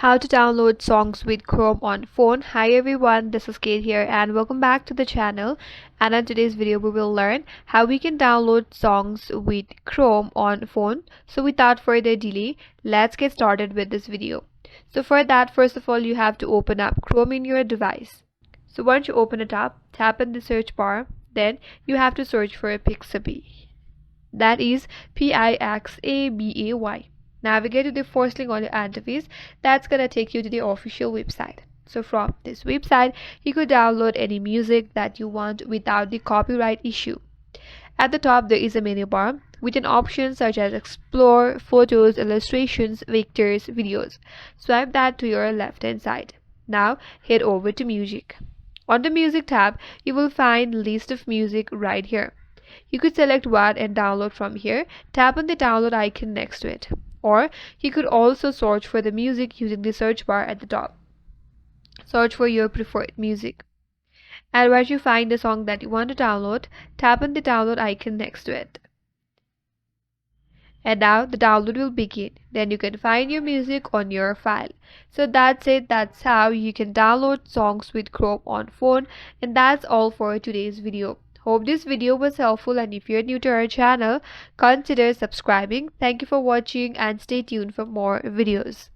How to download songs with Chrome on phone. Hi everyone, this is Kate here and welcome back to the channel. And in today's video we will learn how we can download songs with Chrome on phone. So without further delay, let's get started with this video. So for that, first of all, you have to open up Chrome in your device. So once you open it up, tap in the search bar, then you have to search for Pixabay. That is Pixabay. Navigate to the first link on your interface. That's gonna take you to the official website. So from this website, you could download any music that you want without the copyright issue. At the top, there is a menu bar with an option such as Explore, Photos, Illustrations, Vectors, Videos. Swipe that to your left hand side. Now head over to Music. On the Music tab, you will find list of music right here. You could select one and download from here. Tap on the download icon next to it. Or you could also search for the music using the search bar at the top. Search for your preferred music. And once you find the song that you want to download, tap on the download icon next to it. And now the download will begin. Then you can find your music on your file. So that's it. That's how you can download songs with Chrome on phone. And that's all for today's video. Hope this video was helpful, and if you're new to our channel, consider subscribing. Thank you for watching and stay tuned for more videos.